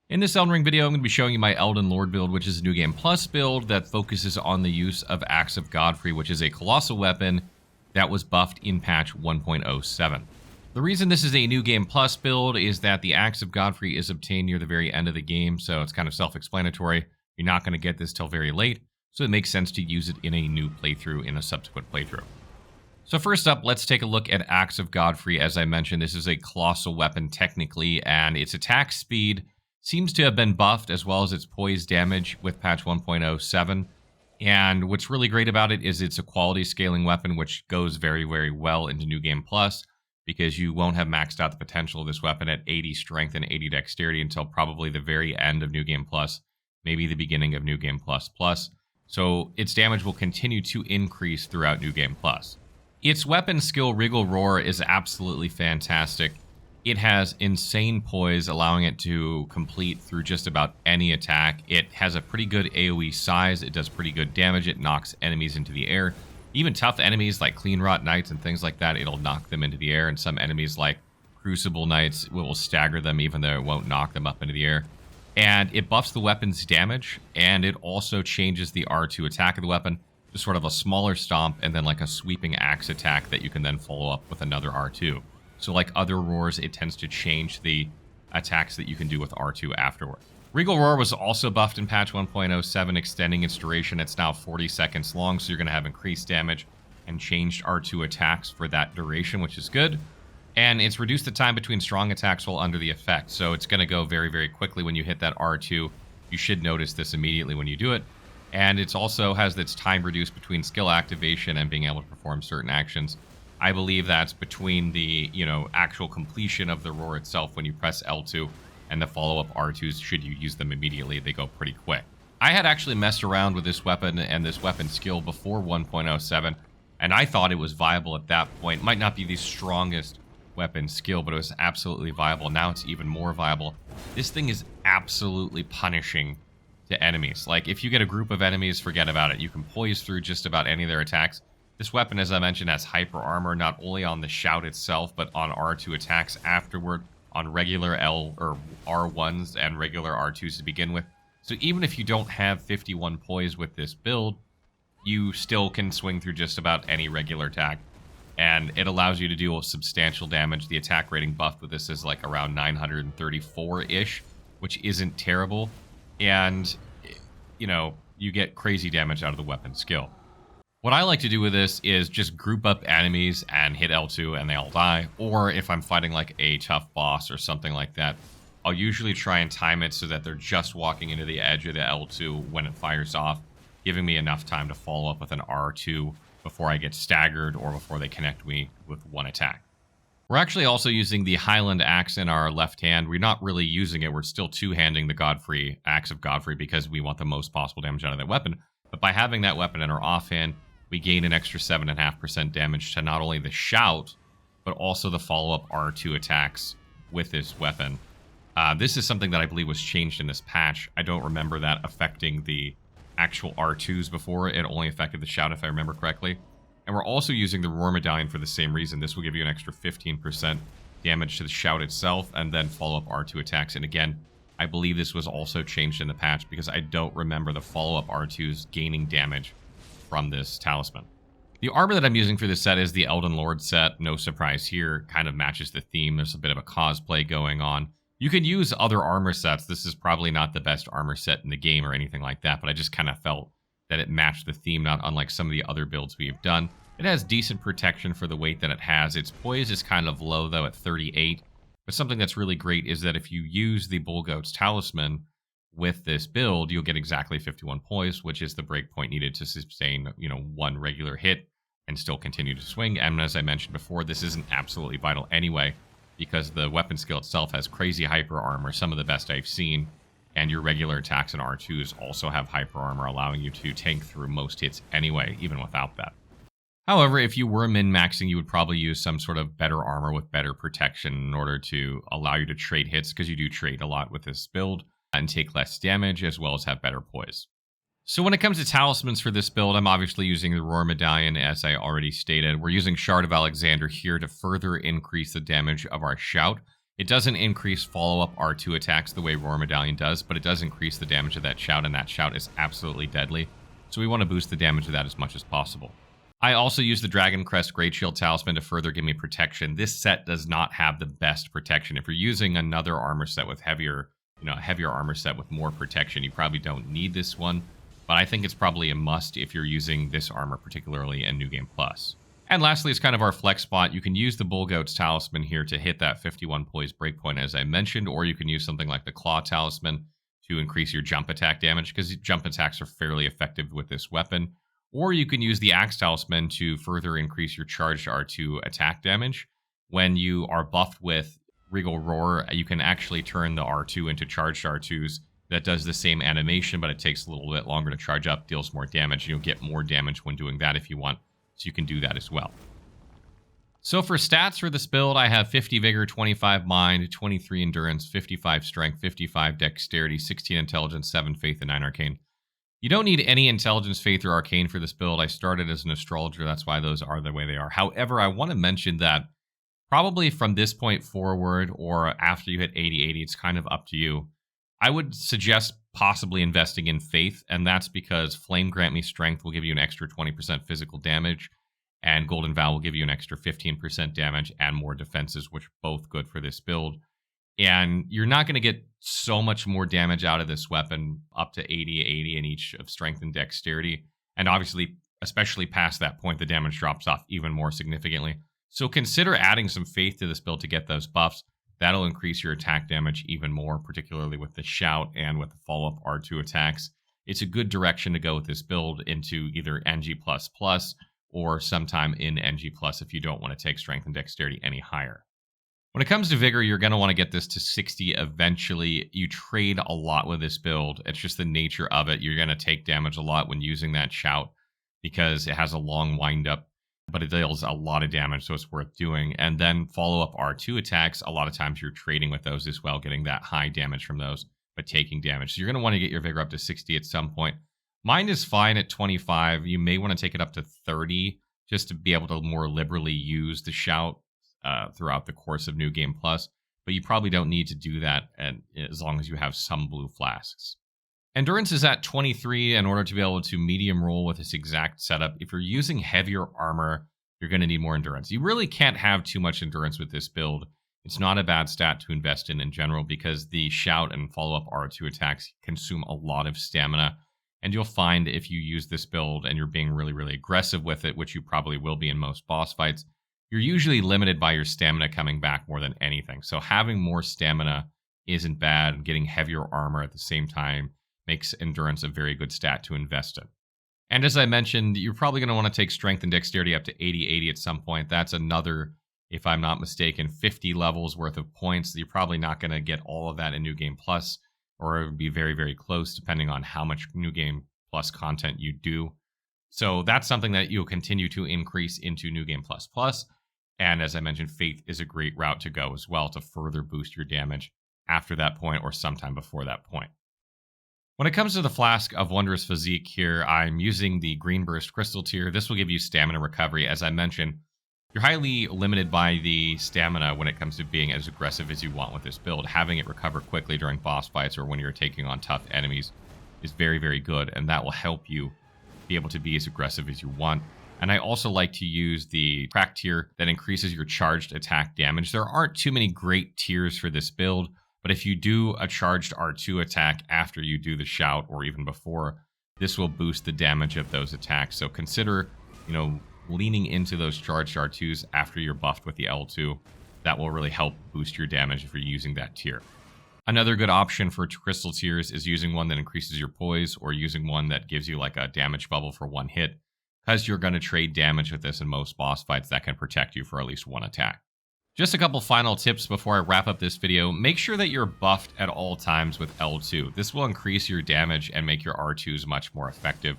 In this Elden Ring video, I'm going to be showing you my Elden Lord build, which is a New Game Plus build that focuses on the use of Axe of Godfrey, which is a colossal weapon that was buffed in patch 1.07. The reason this is a New Game Plus build is that the Axe of Godfrey is obtained near the very end of the game, so it's kind of self-explanatory. You're not going to get this till very late, so it makes sense to use it in a new playthrough in a subsequent playthrough. So first up, let's take a look at Axe of Godfrey. As I mentioned, this is a colossal weapon technically, and its attack speed seems to have been buffed, as well as its poise damage with patch 1.07. And what's really great about it is it's a quality scaling weapon, which goes very, very well into New Game Plus, because you won't have maxed out the potential of this weapon at 80 strength and 80 dexterity until probably the very end of New Game Plus, maybe the beginning of New Game Plus Plus. So its damage will continue to increase throughout New Game Plus. Its weapon skill, Regal Roar, is absolutely fantastic. It has insane poise, allowing it to complete through just about any attack. It has a pretty good AoE size. It does pretty good damage. It knocks enemies into the air. Even tough enemies like Clean Rot Knights and things like that, it'll knock them into the air. And some enemies like Crucible Knights will stagger them, even though it won't knock them up into the air. And it buffs the weapon's damage, and it also changes the R2 attack of the weapon to sort of a smaller stomp and then like a sweeping axe attack that you can then follow up with another R2. So like other roars, it tends to change the attacks that you can do with R2 afterward. Regal Roar was also buffed in patch 1.07, extending its duration. It's now 40 seconds long, so you're going to have increased damage and changed R2 attacks for that duration, which is good. And it's reduced the time between strong attacks while under the effect, so it's going to go very, very quickly when you hit that R2. You should notice this immediately when you do it. And it also has its time reduced between skill activation and being able to perform certain actions. I believe that's between the, actual completion of the roar itself when you press L2 and the follow-up R2s, should you use them immediately, they go pretty quick. I had actually messed around with this weapon and this weapon skill before 1.07, and I thought it was viable at that point. It might not be the strongest weapon skill, but it was absolutely viable. Now it's even more viable. This thing is absolutely punishing to enemies. Like, if you get a group of enemies, forget about it. You can poise through just about any of their attacks. This weapon, as I mentioned, has hyper armor, not only on the shout itself, but on R2 attacks afterward, on regular L or R1s and regular R2s to begin with. So even if you don't have 51 poise with this build, you still can swing through just about any regular attack. And it allows you to deal with substantial damage. The attack rating buffed with this is like around 934-ish, which isn't terrible. And, you get crazy damage out of the weapon skill. What I like to do with this is just group up enemies and hit L2 and they all die. Or if I'm fighting like a tough boss or something like that, I'll usually try and time it so that they're just walking into the edge of the L2 when it fires off, giving me enough time to follow up with an R2 before I get staggered or before they connect me with one attack. We're actually also using the Highland Axe in our left hand. We're not really using it. We're still two-handing the Axe of Godfrey because we want the most possible damage out of that weapon. But by having that weapon in our offhand, we gain an extra 7.5% damage to not only the shout, but also the follow-up R2 attacks with this weapon. This is something that I believe was changed in this patch. I don't remember that affecting the actual R2s before. It only affected the shout, if I remember correctly. And we're also using the Roar Medallion for the same reason. This will give you an extra 15% damage to the shout itself, and then follow-up R2 attacks. And again, I believe this was also changed in the patch, because I don't remember the follow-up R2s gaining damage from this talisman. The armor that I'm using for this set is the Elden Lord set. No surprise here. Kind of matches the theme. There's a bit of a cosplay going on. You can use other armor sets. This is probably not the best armor set in the game or anything like that, but I just kind of felt that it matched the theme, not unlike some of the other builds we've done. It has decent protection for the weight that it has. Its poise is kind of low, though, at 38. But something that's really great is that if you use the Bull Goat's Talisman with this build, you'll get exactly 51 poise, which is the breakpoint needed to sustain, one regular hit and still continue to swing. And as I mentioned before, this isn't absolutely vital anyway, because the weapon skill itself has crazy hyper armor, some of the best I've seen. And your regular attacks and R2s also have hyper armor, allowing you to tank through most hits anyway, even without that. However, if you were min-maxing, you would probably use some sort of better armor with better protection in order to allow you to trade hits, because you do trade a lot with this build, and take less damage, as well as have better poise. So when it comes to talismans for this build, I'm obviously using the Roar Medallion, as I already stated. We're using Shard of Alexander here to further increase the damage of our shout. It doesn't increase follow-up R2 attacks the way Roar Medallion does, but it does increase the damage of that shout, and that shout is absolutely deadly. So we want to boost the damage of that as much as possible. I also use the Dragon Crest Great Shield Talisman to further give me protection. This set does not have the best protection. If you're using another armor set with heavier, a heavier armor set with more protection, you probably don't need this one. But I think it's probably a must if you're using this armor, particularly in New Game Plus. And lastly, it's kind of our flex spot. You can use the Bull Goat's Talisman here to hit that 51 poise breakpoint, as I mentioned, or you can use something like the Claw Talisman to increase your jump attack damage, because jump attacks are fairly effective with this weapon. Or you can use the Axe Talisman to further increase your charged R2 attack damage. When you are buffed with Regal Roar, you can actually turn the R2 into charged R2s. That does the same animation, but it takes a little bit longer to charge up, deals more damage. You'll get more damage when doing that if you want, so you can do that as well. So for stats for this build, I have 50 Vigor, 25 Mind, 23 Endurance, 55 Strength, 55 Dexterity, 16 Intelligence, 7 Faith, and 9 Arcane. You don't need any Intelligence, Faith, or Arcane for this build. I started as an Astrologer, that's why those are the way they are. However, I want to mention that probably from this point forward, or after you hit 80-80, it's kind of up to you. I would suggest possibly investing in Faith, and that's because Flame Grant Me Strength will give you an extra 20% physical damage, and Golden Vow will give you an extra 15% damage and more defenses, which are both good for this build. And you're not going to get so much more damage out of this weapon, up to 80-80 in each of Strength and Dexterity. And obviously, especially past that point, the damage drops off even more significantly. So consider adding some Faith to this build to get those buffs. That'll increase your attack damage even more, particularly with the shout and with the follow-up R2 attacks. It's a good direction to go with this build into either NG++ or sometime in NG+ if you don't want to take Strength and Dexterity any higher. When it comes to Vigor, you're going to want to get this to 60 eventually. You trade a lot with this build. It's just the nature of it. You're going to take damage a lot when using that shout because it has a long wind-up, but it deals a lot of damage, so it's worth doing. And then follow-up R2 attacks, a lot of times you're trading with those as well, getting that high damage from those, but taking damage. So you're going to want to get your Vigor up to 60 at some point. Mine is fine at 25. You may want to take it up to 30 just to be able to more liberally use the shout throughout the course of New Game Plus, but you probably don't need to do that as long as you have some blue flasks. Endurance is at 23 in order to be able to medium roll with this exact setup. If you're using heavier armor, you're going to need more endurance. You really can't have too much endurance with this build. It's not a bad stat to invest in general because the shout and follow-up R2 attacks consume a lot of stamina. And you'll find if you use this build and you're being really, really aggressive with it, which you probably will be in most boss fights, you're usually limited by your stamina coming back more than anything. So having more stamina isn't bad. Getting heavier armor at the same time makes endurance a very good stat to invest in. And as I mentioned, you're probably going to want to take Strength and Dexterity up to 80-80 at some point. That's another, if I'm not mistaken, 50 levels worth of points. You're probably not going to get all of that in New Game Plus, or it would be very, very close depending on how much New Game Plus content you do. So that's something that you'll continue to increase into New Game Plus. And as I mentioned, Faith is a great route to go as well to further boost your damage after that point or sometime before that point. When it comes to the Flask of Wondrous Physique here, I'm using the Green Burst Crystal tier. This will give you stamina recovery. As I mentioned, you're highly limited by the stamina when it comes to being as aggressive as you want with this build. Having it recover quickly during boss fights or when you're taking on tough enemies is very, very good, and that will help you be able to be as aggressive as you want. And I also like to use the Crack tier that increases your charged attack damage. There aren't too many great tiers for this build, but if you do a charged R2 attack after you do the shout or even before, this will boost the damage of those attacks. So consider, leaning into those charged R2s after you're buffed with the L2. That will really help boost your damage if you're using that tier. Another good option for crystal tiers is using one that increases your poise or using one that gives you like a damage bubble for one hit, because you're going to trade damage with this in most boss fights that can protect you for at least one attack. Just a couple final tips before I wrap up this video. Make sure that you're buffed at all times with L2. This will increase your damage and make your R2s much more effective.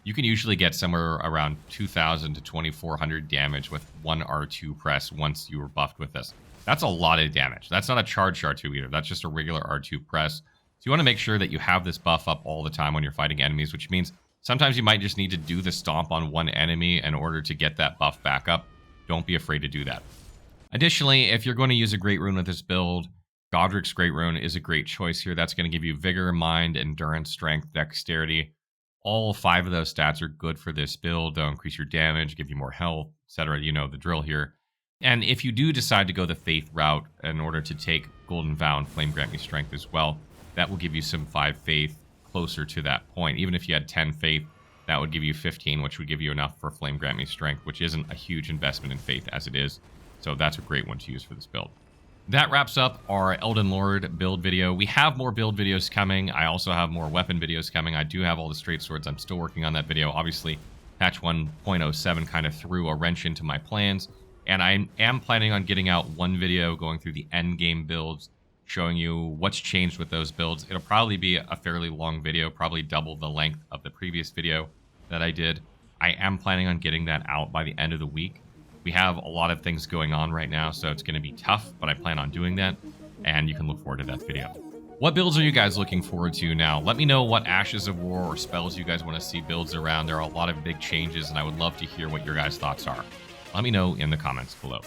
You can usually get somewhere around 2,000 to 2,400 damage with one R2 press once you were buffed with this. That's a lot of damage. That's not a charged R2 either. That's just a regular R2 press. So you want to make sure that you have this buff up all the time when you're fighting enemies, which means sometimes you might just need to do the stomp on one enemy in order to get that buff back up. Don't be afraid to do that. Additionally, if you're going to use a Great Rune with this build, Godric's Great Rune is a great choice here. That's going to give you Vigor, Mind, Endurance, Strength, Dexterity. All 5 of those stats are good for this build. They'll increase your damage, give you more health, etc. You know the drill here. And if you do decide to go the Faith route in order to take Golden Vow and Flame Grant Me Strength as well, that will give you some 5 Faith closer to that point. Even if you had 10 Faith, that would give you 15, which would give you enough for Flame Grant Me Strength, which isn't a huge investment in Faith as it is. So that's a great one to use for this build. That wraps up our Elden Lord build video. We have more build videos coming. I also have more weapon videos coming. I do have all the straight swords. I'm still working on that video. Obviously, patch 1.07 kind of threw a wrench into my plans. And I am planning on getting out one video going through the end game builds, showing you what's changed with those builds. It'll probably be a fairly long video, probably double the length of the previous video that I did. I am planning on getting that out by the end of the week. We have a lot of things going on right now, so it's going to be tough, but I plan on doing that, and you can look forward to that video. What builds are you guys looking forward to now? Let me know what Ashes of War or spells you guys want to see builds around. There are a lot of big changes, and I would love to hear what your guys' thoughts are. Let me know in the comments below.